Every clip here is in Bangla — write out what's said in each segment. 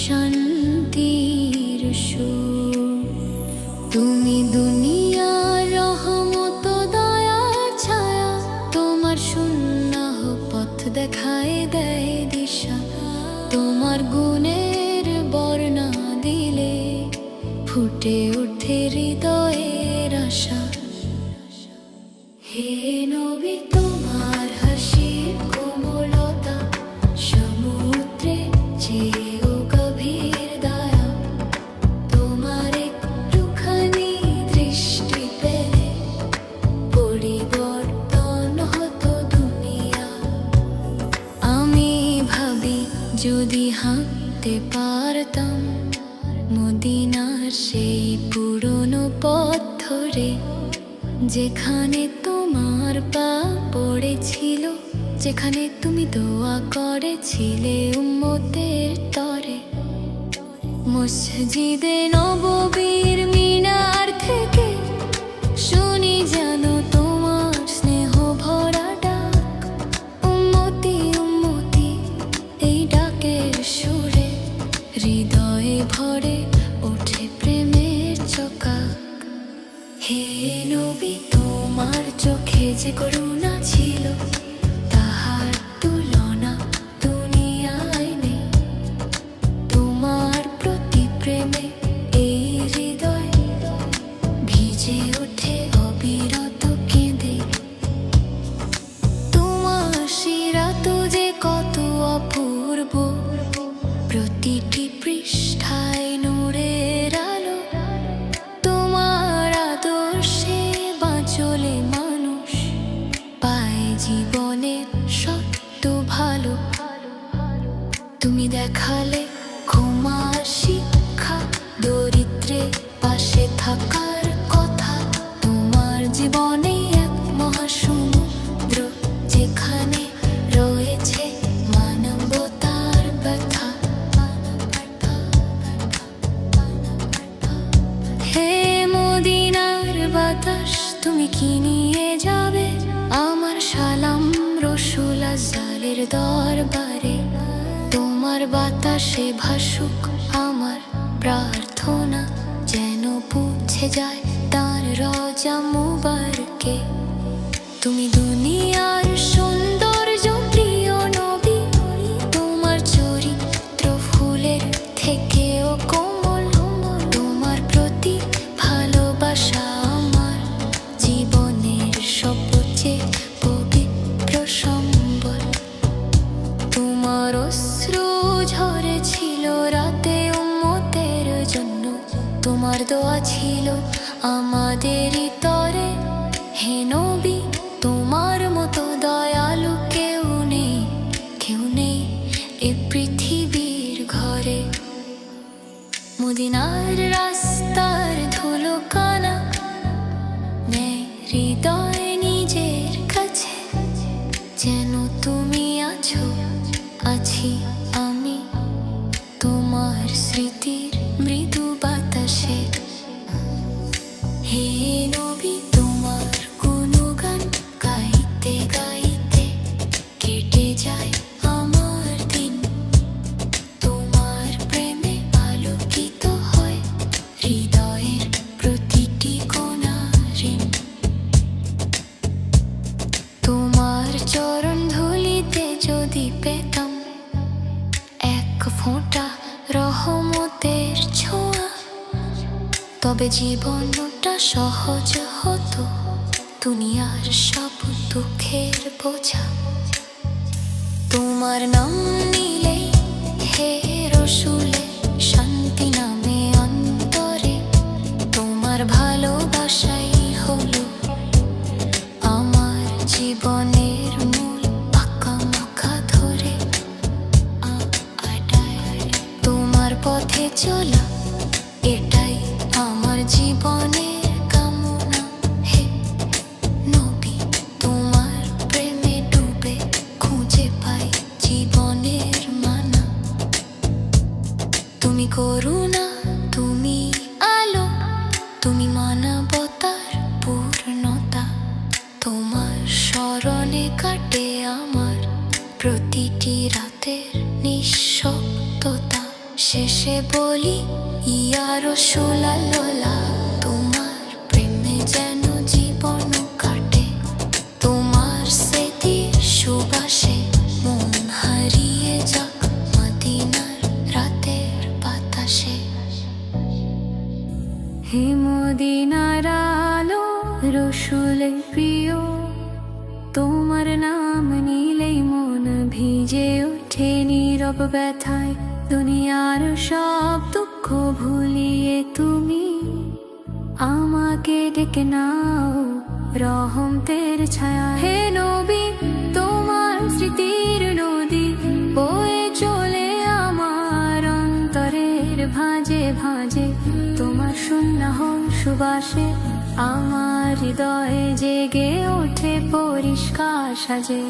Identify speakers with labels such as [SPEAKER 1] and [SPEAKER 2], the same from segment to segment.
[SPEAKER 1] শান্তির সুর। তুমি দুনিয়ার রহমত দয়ার ছায়া, তোমার সুন্নাহ পথ দেখায় দেয় দিশা। তোমার গুণের বর্ণনা দিলে ফুটে ওঠে হৃদয়ের আশা। হে নবী, তোমার হাসির কোমলতা সমুদ্রে চেয়েও গভীর দয়া। তোমার একটুখানি দৃষ্টি পেলে পরিবর্তন হতো দুনিয়া। আমি ভাবি যদি হাঁটতে পারতাম মদিনার সেই পুরনো পথ ধরে, যেখানে তোমার পা পড়েছিল, যেখানে তুমি দোয়া করেছিলে উম্মতের তরে। মসজিদে নববীর মিনার থেকে শুনি যেন তোমার স্নেহ ভরা ডাক। উম্মতি উম্মতি এই ডাকের সুরে হৃদয়ে ভরে ওঠে প্রেমের চকাক। হে নবী, তোমার চোখে যে করুণা ছিল তাহার তুলনা দুনিয়ায় নেই। তোমার প্রতি প্রেমে এই হৃদয় ভিজে ওঠে অবিরত কেঁদে। তোমার সিরাত যে কত অপূর্ব, প্রতিটি পৃষ্ঠায় নূরের আলো। তোমার আদর্শে বাঁচলে মানুষ পায় জীবনের সত্য ভালো। তুমি দেখালে ক্ষমার শিক্ষা, দরিদ্রে পাশে থাকার কথা। তোমার জীবনে এক মহাসমুদ্র, যেখানে রয়েছে মানবতার ব্যথা। হে মদিনার বাতাস, তুমি কি নিয়ে যাবে আমার সালাম রসুল আজ্জালের দরবারে। তোমার বাতাসে ভাসুক আমার প্রার্থনা, যেন পৌঁছে যায় তার রওজা মুবারকে। তুমি দুনিয়ার সৌন্দর্য প্রিয় নবী, তোমার চরিত্র ফুলের থেকেও কোমল। তোমার প্রতি ভালোবাসা আমার জীবনের সবচেয়ে পবিত্র সম্বল। তোমার অশ্রু ঝরেছিল রাতে উম্মতের জন্য, তোমার দোয়া ছিল আমাদেরই তরে। হে নবী, তোমার মতো দয়ালু কেউ নেই, কেউ নেই এ পৃথিবীর ঘরে। মদিনার রাস্তার ধুলো কানা নেয় হৃদয় নিজের কাছে, যেন তুমি আছো আছি আমি তোমার স্মৃতির মৃদু বাতাসে। হে নবী, তোমার গুণগান গাইতে গাইতে কেটে যায় আমার দিন। তোমার প্রেমে আলোকিত হয় হৃদয়ের প্রতিটি কোণা ঋণ। তোমার চরণ ধুলিতে যদি পেতাম এক ফোঁটা রহমতের ছোঁয়া, তবে জীবনটা সহজ হতো দুনিয়ার সব দুঃখের বোঝা। তোমার নাম নিলে হে রসুলে শান্তি নামে অন্তরে। তোমার ভালোবাসাই হলো আমার জীবনের মূল আকাঙ্ক্ষা ধরে। তোমার পথে চলা এটাই আমার জীবনের কামনা। হে নবী, তোমার প্রেমে ডুবে খুঁজে পাই জীবনের মানা। তুমি করুণা, তুমি আলো, তুমি মানবতার পূর্ণতা। তোমার স্মরণে কাটে আমার প্রতিটি রাতের নিঃশব্দতা। শেষে বলি ইয়া রাসূলুল্লাহ, তোমার প্রেমে যেন জীবন কাটে, তোমার স্মৃতির সুবাসে মন হারিয়ে যাক মদিনার রাতের বাতাসে। হে মদিনার আলো রসুলের প্রিয়, তোমার নাম নিলেই মন ভিজে ওঠে নীরব ব্যথায়, দুনিয়ার সব দুঃখ ভুলিয়ে তুমি আমাকে ডেকে নাও রহমতের ছায়া। হে নবী, তোমার স্মৃতির নদী বয়ে চলে আমার অন্তরের ভাঁজে ভাঁজে, তোমার সুন্নাহ সুবাসে আমার হৃদয়ে জেগে ওঠে পরিষ্কার সাজে।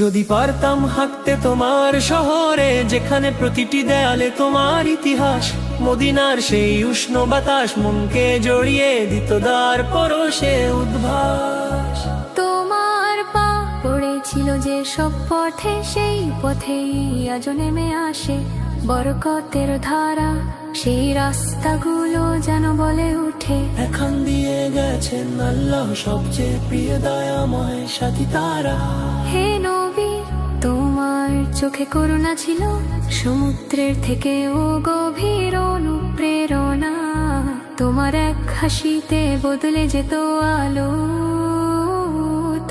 [SPEAKER 2] যদি পারতাম হাঁটতে তোমার শহরে, যেখানে প্রতিটি দেয়ালে তোমার ইতিহাস, মদিনার সেই উষ্ণ বাতাস মনকে জড়িয়ে দিত দ্বার পরশে উদ্ভাস।
[SPEAKER 1] তোমার পা পড়েছিল যে সব পথে, সেই পথেই আজ নেমে আসে বরকতের ধারা, সেই রাস্তাগুলো যেন বলে উঠে
[SPEAKER 2] এখান দিয়ে গেছেন আল্লাহ সবচেয়ে প্রিয় দয়াময় সাথী তারা।
[SPEAKER 1] হে নবী, তোমার চোখে করুণা ছিল সমুদ্রের থেকেও গভীর অনুপ্রেরণা, তোমার এক হাসিতে বদলে যেত আলো,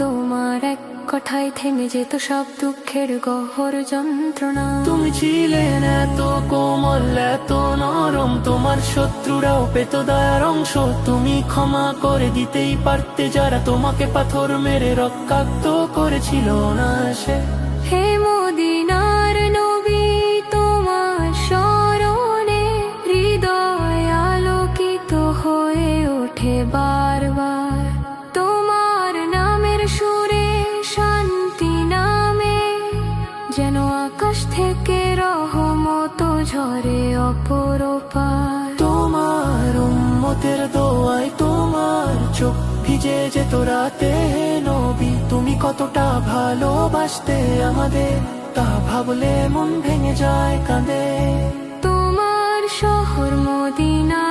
[SPEAKER 1] তোমার এক কথায় থেমে যেত সব দুঃখের গহ্বর যন্ত্রণা।
[SPEAKER 2] তুমি ছিলেন এত কোমল এত নরম, তোমার শত্রুরাও পেত দয়ার অংশ, তুমি ক্ষমা করে দিতেই পারতে যারা তোমাকে পাথর মেরে রক্তাক্ত করেছিল না সে।
[SPEAKER 1] হে মদিনার নবী, তোমার স্মরণে হৃদয় আলোকিত হয়ে ওঠে বারবার, তোমার নামের সুরে শান্তি নামে, যেন আকাশ থেকে রহমত ঝরে অপরপার।
[SPEAKER 2] তোমার উম্মতের দোয়ায় তোমার চোখ ভিজে যেত রাতে, নবী তুমি কতটা ভালোবাসতে আমাদের, তা ভাবলে মন ভেঙে যায় কাঁদে।
[SPEAKER 1] তোমার শহর মদিনা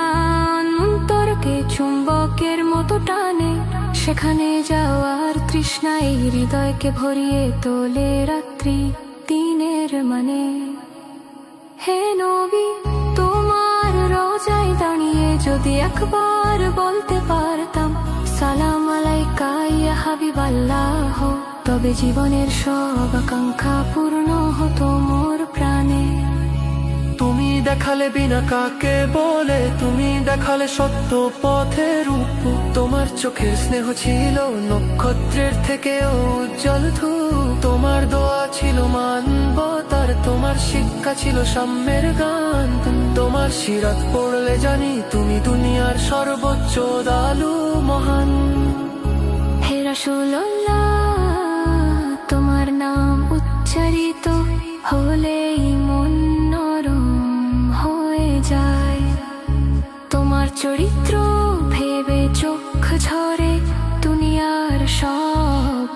[SPEAKER 1] অন্তরকে চুম্বকের মতো টানে, সেখানে যাওয়ার তৃষ্ণায় হৃদয়কে ভরিয়ে তোলে রাত্রি দিনের মানে। হে নবী, তোমার রোজায় দাঁড়িয়ে যদি একবার বলতে পারতাম সালাম আলাইকা ইয়া হাবিবাল্লাহ, তবে জীবনের সব আকাঙ্ক্ষা পূর্ণ হতো মোর প্রাণে।
[SPEAKER 2] তুমি দেখালে বিনা কাকে বলে, তুমি দেখালে সত্য পথের রূপ, তোমার চোখের স্নেহ ছিল নক্ষত্রের থেকে উজ্জ্বল ধূপ, তোমার দোয়া ছিল মানবতার, তোমার শিক্ষা ছিল সাম্যের গান, তোমার সিরাত পড়লে জানি তুমি দুনিয়ার সর্বোচ্চ দালু মহান।
[SPEAKER 1] হে রাসূলুল্লাহ, তোমার নাম উচ্চারিত হলেই মন নরম হয়ে যায়, তোমার চরিত্র ভেবে চোখ ঝরে দুনিয়ার সব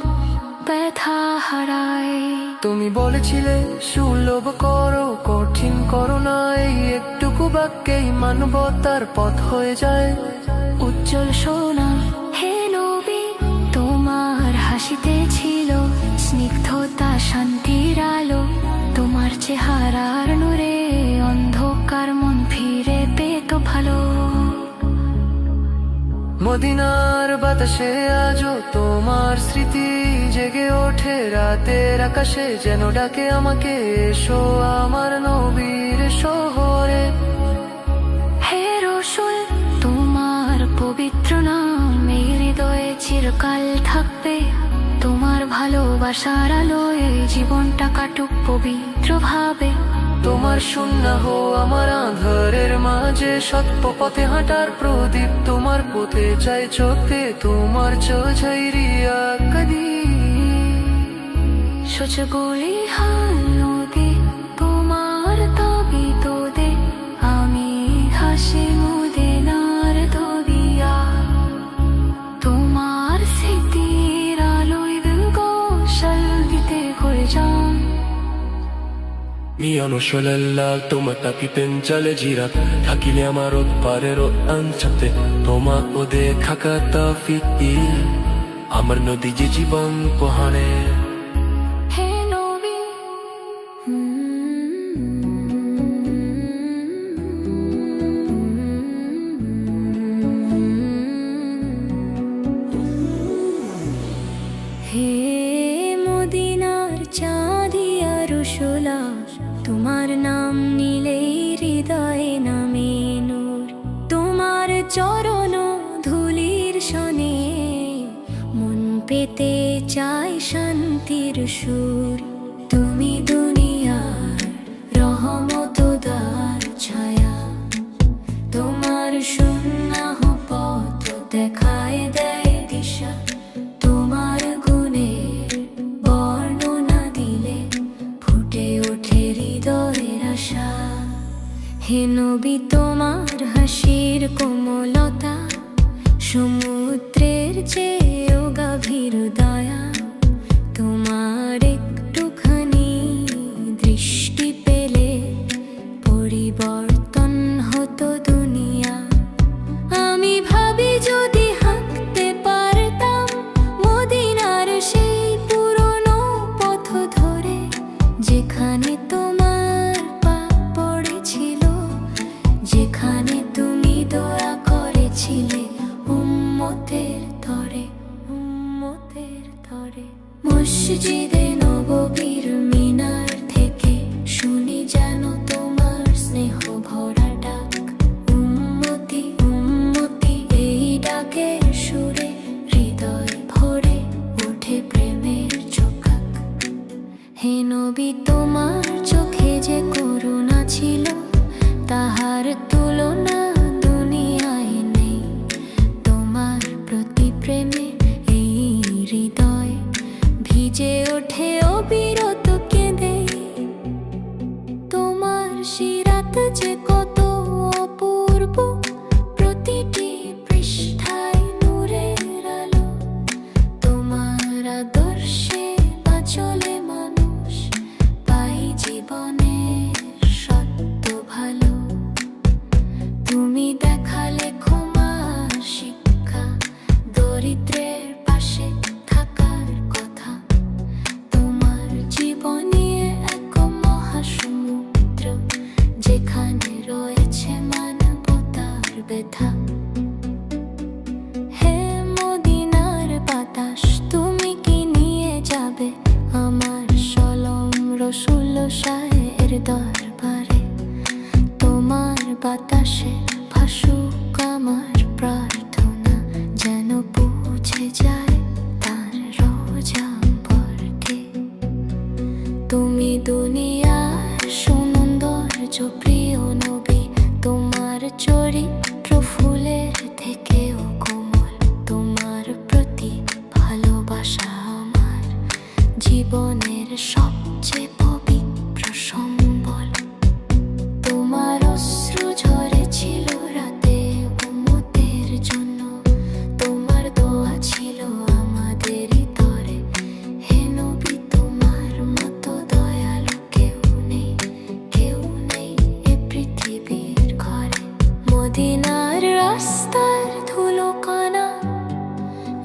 [SPEAKER 1] ব্যথা হারায়।
[SPEAKER 2] তুমি বলেছিলে সুলভ করো কঠিন করো না, এই একটুকু বাক্যেই মানবতার পথ হয়ে যায়
[SPEAKER 1] উজ্জ্বল সোনা। হে নবী, তোমার হাসিতে ছিল স্নিগ্ধতা শান্তির আলো, তোমার চেহারার নূরে অন্ধকার মন ফিরে পেত ভালো।
[SPEAKER 2] মদিনার বাতাসে আজও তোমার স্মৃতি জেগে ওঠে রাতের আকাশে, যেন ডাকে আমাকে এসো আমার নবীর শহরে।
[SPEAKER 1] হে রসুল, তোমার পবিত্র নাম এই হৃদয়ে চিরকাল থাকবে, তোমার ভালোবাসার আলোয় জীবনটা কাটুক পবিত্র ভাবে।
[SPEAKER 2] তোমার সুন্নাহ আমার আঁধারের মাঝে সত্য পথে হাঁটার প্রদীপ, তোমার পথে চাই চোখে তোমার চোঝাইরিয়া কদি
[SPEAKER 1] সচগুলি হাল নদী তোমার তবি তোদে, আমি হাসি মুদিনার দবিয়া, তোমার স্মৃতির আলোয় গোসল দিতে করে যান।
[SPEAKER 2] মিয়ানুশলাল্লাহ তোমার তাকিতেন চলে জিরাত থাকিলে আমার পারের আনছাতে তোমা ওদে খাকা তাফিকি আমার নদী যে জীবন পোহানে
[SPEAKER 1] হে নবী হে মদিনার চাঁদিয়া রসুলা তোমার নাম নিলেই হৃদয়ে নামে নূর তোমার চরণ ধুলির শনে মন পেতে চায় শান্তির সুর তুমি দুনিয়ার রহমতদার ছায়া তোমার সুন্নাহ পথ দেখায় দেয় দিশা তোমার গুণের বর্ণনা দিলে ফুটে ওঠে হৃদয়ের আশা হে নবী তোমার হাসির কোমলতা সমুদ্রের চেয়েও গভীর দয়া তোমার একটুখানি দৃষ্টি পেলে পরিবর্তন হতো দুনিয়া আমি ভাবি যদি হাঁটতে পারতাম মদিনার সেই পুরনো পথ ধরে যেখানে তোমার পা পড়েছিল যেখানে তুমি দোয়া করেছিলে উম্মতের তরে মসজিদে নববীর মিনার থেকে শুনি যেন তোমার স্নেহ ভরা ডাক উম্মতি উম্মতি এই ডাকের সুরে হৃদয় ভরে ওঠে প্রেমের চোখাক হে নবী তোমার চোখে যে করুণা ছিল তাহার তুলনা দুনিয়ায় নেই তোমার প্রতি প্রেমে এই হৃদয় ভিজে ওঠে অবিরত কেঁদে তোমার সিরাত যে কত অপূর্ব প্রতিটি পৃষ্ঠায় নূরের আলো তোমার আদর্শে চলে মানুষ পাই জীবনের সত্য ভালো তুমি দেখালে ক্ষমার শিক্ষা দরিদ্রের পাশে থাকার কথা তোমার জীবনে এক মহাসমুদ্র যেখানে রয়েছে মানবতার ব্যথা হে মদিনার বাতাস তুমি কি নিয়ে যাবে আমার সলম রসুল শাহের দরবারে তোমার বাতাসে ভাসুক আমার প্রার্থনা যেন পৌঁছে যায় তার রোজাম্বরকে তুমি দুনিয়ার সৌন্দর্য প্রিয় নবী তোমার চরিত্র ফুলের থেকেও কোমল তোমার প্রতি ভালোবাসা আমার জীবনের সবচেয়ে পবিত্র সম্বল তোমার অশ্রু ঝরেছিল রাতে উম্মতের জন্য তোমার দোয়া ছিল আমাদের তরে হে নবী তোমার মতো দয়ালু কেউ নেই এ পৃথিবীর ঘরে মদিনার রাস্তার ধুলো কণা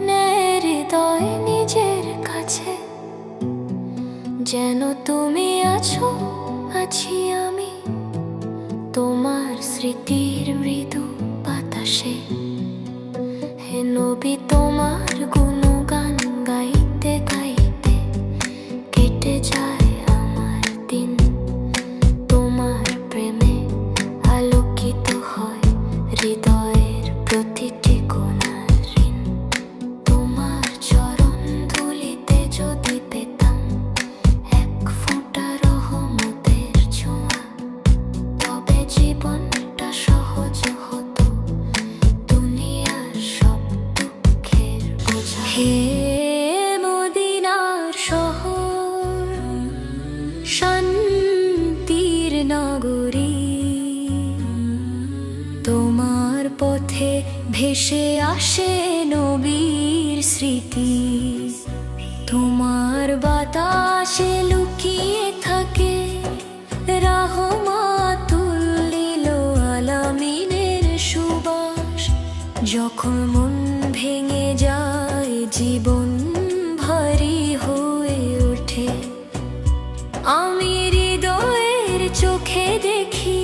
[SPEAKER 1] নেয় হৃদয় নিজের কাছে যেন তুমি আছি আমি তোমার স্মৃতির মৃদু বাতাসে হে নবী তোমার গুণগান গাইতে গাইতে কেটে যায় আমার দিন তোমার প্রেমে আলোকিত হয় হৃদয়ের প্রতিটি কোণার ঋণ তোমার চরণ ধুলিতে যদি পেতাম এক ফোঁটা রহমতের ছোঁয়া তবে জীবনটা সহজ হতো দুনিয়ার সব দুঃখের বোঝা হে মদিনার শহর শান্তির নগরী তোমার পথে ভেসে আসে নবীর স্মৃতি তোমার বাতাসে লুকিয়ে থাকে রাহমাতুল লিল আলামিনের সুবাস। যখন মন ভেঙে যায়, জীবন ভারী হয়ে ওঠে, আমি হৃদয়ের চোখে দেখি